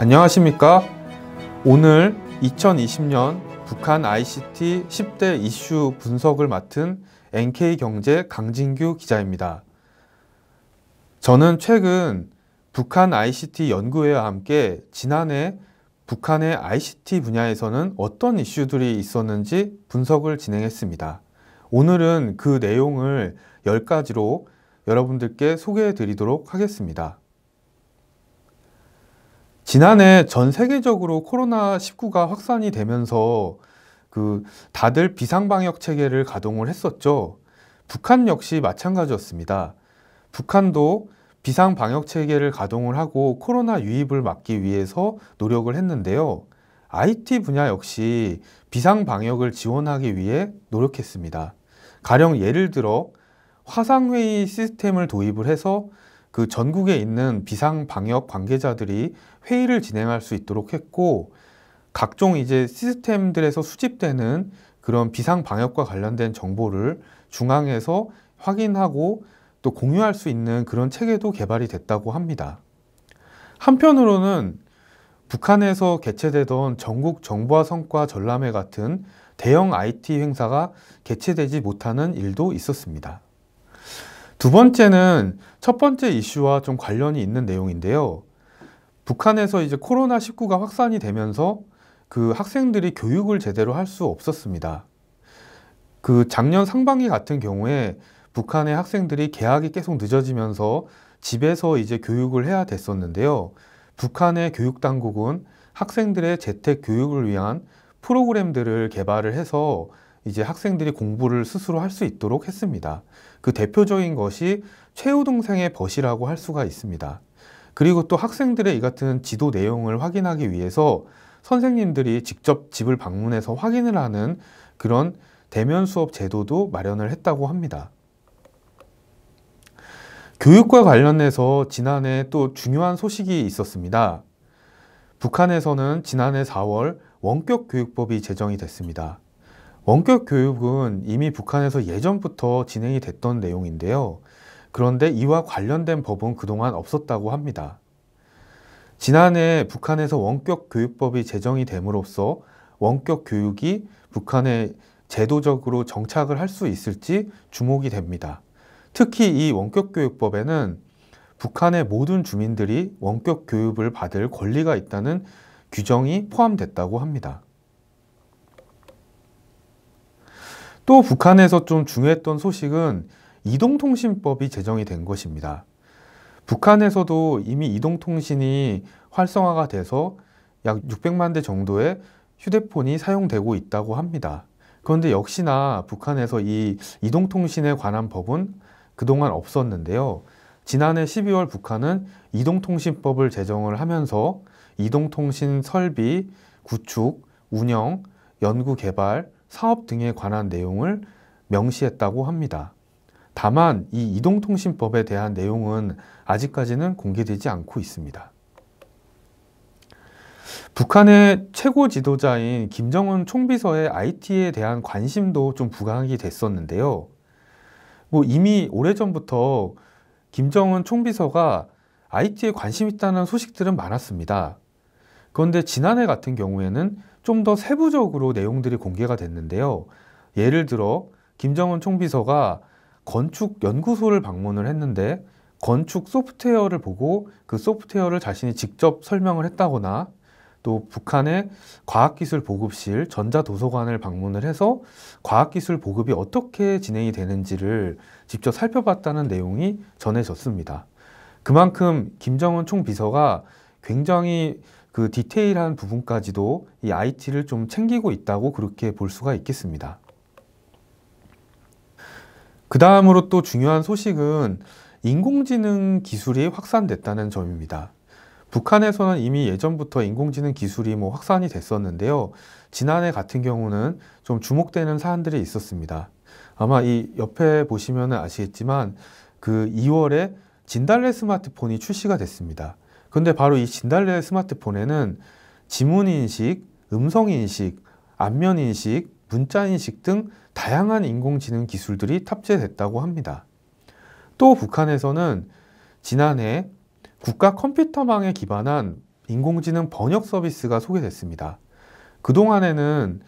안녕하십니까? 오늘 2020년 북한 ICT 10대 이슈 분석을 맡은 NK경제 강진규 기자입니다. 저는 최근 북한 ICT 연구회와 함께 지난해 북한의 ICT 분야에서는 어떤 이슈들이 있었는지 분석을 진행했습니다. 오늘은 그 내용을 10가지로 여러분들께 소개해 드리도록 하겠습니다. 지난해 전 세계적으로 코로나19가 확산이 되면서 다들 비상방역 체계를 가동을 했었죠. 북한 역시 마찬가지였습니다. 북한도 비상방역 체계를 가동을 하고 코로나 유입을 막기 위해서 노력을 했는데요. IT 분야 역시 비상방역을 지원하기 위해 노력했습니다. 가령 예를 들어 화상회의 시스템을 도입을 해서 그 전국에 있는 비상방역 관계자들이 회의를 진행할 수 있도록 했고, 각종 이제 시스템들에서 수집되는 그런 비상방역과 관련된 정보를 중앙에서 확인하고 또 공유할 수 있는 그런 체계도 개발이 됐다고 합니다. 한편으로는 북한에서 개최되던 전국 정보화 성과 전람회 같은 대형 IT 행사가 개최되지 못하는 일도 있었습니다. 두 번째는 첫 번째 이슈와 좀 관련이 있는 내용인데요. 북한에서 이제 코로나19가 확산이 되면서 그 학생들이 교육을 제대로 할 수 없었습니다. 그 작년 상반기 같은 경우에 북한의 학생들이 개학이 계속 늦어지면서 집에서 이제 교육을 해야 됐었는데요. 북한의 교육 당국은 학생들의 재택 교육을 위한 프로그램들을 개발을 해서 이제 학생들이 공부를 스스로 할 수 있도록 했습니다. 그 대표적인 것이 최우동생의 벗이라고 할 수가 있습니다. 그리고 또 학생들의 이 같은 지도 내용을 확인하기 위해서 선생님들이 직접 집을 방문해서 확인을 하는 그런 대면 수업 제도도 마련을 했다고 합니다. 교육과 관련해서 지난해 또 중요한 소식이 있었습니다. 북한에서는 지난해 4월 원격교육법이 제정이 됐습니다. 원격교육은 이미 북한에서 예전부터 진행이 됐던 내용인데요. 그런데 이와 관련된 법은 그동안 없었다고 합니다. 지난해 북한에서 원격교육법이 제정이 됨으로써 원격교육이 북한에 제도적으로 정착을 할 수 있을지 주목이 됩니다. 특히 이 원격교육법에는 북한의 모든 주민들이 원격교육을 받을 권리가 있다는 규정이 포함됐다고 합니다. 또 북한에서 좀 중요했던 소식은 이동통신법이 제정이 된 것입니다. 북한에서도 이미 이동통신이 활성화가 돼서 약 600만 대 정도의 휴대폰이 사용되고 있다고 합니다. 그런데 역시나 북한에서 이 이동통신에 관한 법은 그동안 없었는데요. 지난해 12월 북한은 이동통신법을 제정을 하면서 이동통신 설비, 구축, 운영, 연구 개발, 사업 등에 관한 내용을 명시했다고 합니다. 다만 이 이동통신법에 대한 내용은 아직까지는 공개되지 않고 있습니다. 북한의 최고 지도자인 김정은 총비서의 IT에 대한 관심도 좀 부각이 됐었는데요. 이미 오래전부터 김정은 총비서가 IT에 관심 있다는 소식들은 많았습니다. 그런데 지난해 같은 경우에는 좀 더 세부적으로 내용들이 공개가 됐는데요. 예를 들어 김정은 총비서가 건축 연구소를 방문을 했는데 건축 소프트웨어를 보고 그 소프트웨어를 자신이 직접 설명을 했다거나, 또 북한의 과학기술 보급실 전자도서관을 방문을 해서 과학기술 보급이 어떻게 진행이 되는지를 직접 살펴봤다는 내용이 전해졌습니다. 그만큼 김정은 총비서가 굉장히 그 디테일한 부분까지도 이 IT를 좀 챙기고 있다고 그렇게 볼 수가 있겠습니다. 그 다음으로 또 중요한 소식은 인공지능 기술이 확산됐다는 점입니다. 북한에서는 이미 예전부터 인공지능 기술이 확산이 됐었는데요. 지난해 같은 경우는 좀 주목되는 사안들이 있었습니다. 아마 이 옆에 보시면 아시겠지만 그 2월에 진달래 스마트폰이 출시가 됐습니다. 그런데 바로 이 진달래 스마트폰에는 지문인식, 음성인식, 안면인식, 문자인식 등 다양한 인공지능 기술들이 탑재됐다고 합니다. 또 북한에서는 지난해 국가 컴퓨터망에 기반한 인공지능 번역 서비스가 소개됐습니다. 그동안에는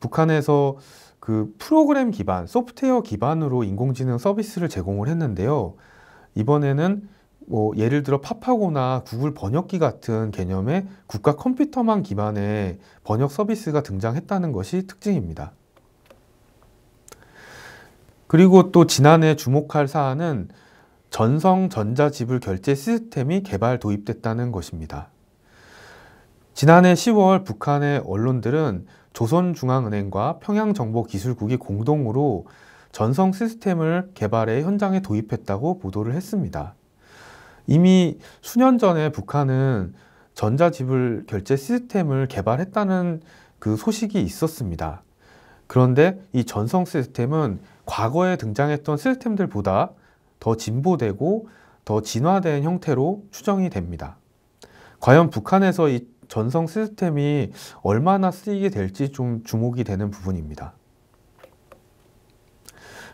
북한에서 그 프로그램 기반, 소프트웨어 기반으로 인공지능 서비스를 제공을 했는데요. 이번에는 예를 들어 팝하고나 구글 번역기 같은 개념의 국가 컴퓨터망 기반의 번역 서비스가 등장했다는 것이 특징입니다. 그리고 또 지난해 주목할 사안은 전성 전자지불 결제 시스템이 개발 도입됐다는 것입니다. 지난해 10월 북한의 언론들은 조선중앙은행과 평양정보기술국이 공동으로 전성 시스템을 개발해 현장에 도입했다고 보도를 했습니다. 이미 수년 전에 북한은 전자지불 결제 시스템을 개발했다는 그 소식이 있었습니다. 그런데 이 전성 시스템은 과거에 등장했던 시스템들보다 더 진보되고 더 진화된 형태로 추정이 됩니다. 과연 북한에서 이 전성 시스템이 얼마나 쓰이게 될지 좀 주목이 되는 부분입니다.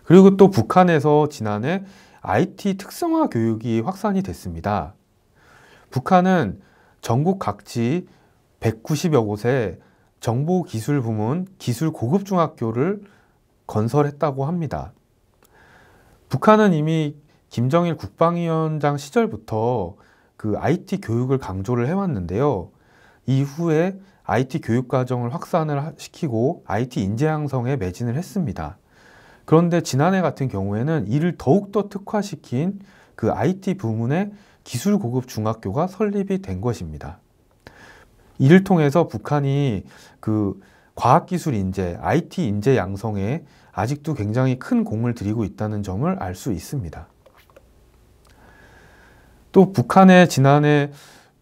그리고 또 북한에서 지난해 IT 특성화 교육이 확산이 됐습니다. 북한은 전국 각지 190여 곳에 정보기술 부문 기술 고급중학교를 건설했다고 합니다. 북한은 이미 김정일 국방위원장 시절부터 그 IT 교육을 강조를 해왔는데요. 이후에 IT 교육 과정을 확산을 시키고 IT 인재 양성에 매진을 했습니다. 그런데 지난해 같은 경우에는 이를 더욱더 특화시킨 그 IT 부문의 기술 고급 중학교가 설립이 된 것입니다. 이를 통해서 북한이 그 과학기술 인재, IT 인재 양성에 아직도 굉장히 큰 공을 들이고 있다는 점을 알 수 있습니다. 또 북한의 지난해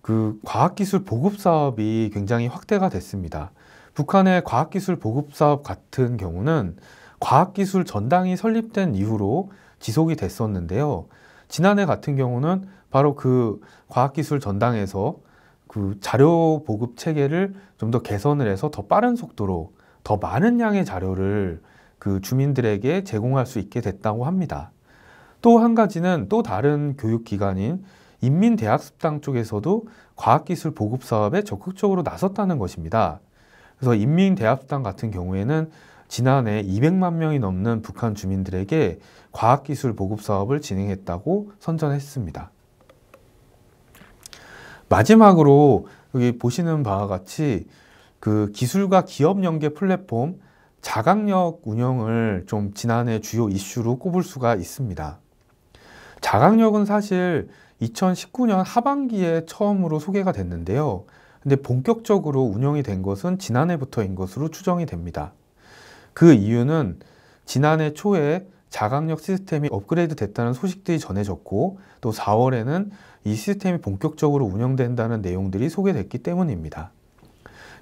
그 과학기술 보급 사업이 굉장히 확대가 됐습니다. 북한의 과학기술 보급 사업 같은 경우는 과학기술 전당이 설립된 이후로 지속이 됐었는데요. 지난해 같은 경우는 바로 그 과학기술 전당에서 그 자료 보급 체계를 좀 더 개선을 해서 더 빠른 속도로 더 많은 양의 자료를 그 주민들에게 제공할 수 있게 됐다고 합니다. 또 한 가지는 또 다른 교육기관인 인민대학습당 쪽에서도 과학기술 보급 사업에 적극적으로 나섰다는 것입니다. 그래서 인민대학습당 같은 경우에는 지난해 200만 명이 넘는 북한 주민들에게 과학기술 보급 사업을 진행했다고 선전했습니다. 마지막으로 여기 보시는 바와 같이 그 기술과 기업 연계 플랫폼 자강역 운영을 좀 지난해 주요 이슈로 꼽을 수가 있습니다. 자강역은 사실 2019년 하반기에 처음으로 소개가 됐는데요. 근데 본격적으로 운영이 된 것은 지난해부터인 것으로 추정이 됩니다. 그 이유는 지난해 초에 자강역 시스템이 업그레이드 됐다는 소식들이 전해졌고 또 4월에는 이 시스템이 본격적으로 운영된다는 내용들이 소개됐기 때문입니다.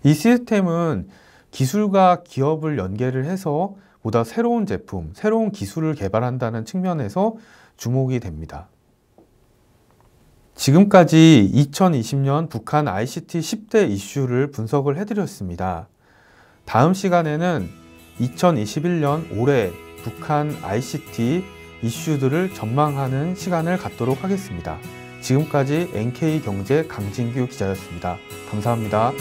이 시스템은 기술과 기업을 연계를 해서 보다 새로운 제품, 새로운 기술을 개발한다는 측면에서 주목이 됩니다. 지금까지 2020년 북한 ICT 10대 이슈를 분석을 해드렸습니다. 다음 시간에는 2021년 올해 북한 ICT 이슈들을 전망하는 시간을 갖도록 하겠습니다. 지금까지 NK경제 강진규 기자였습니다. 감사합니다.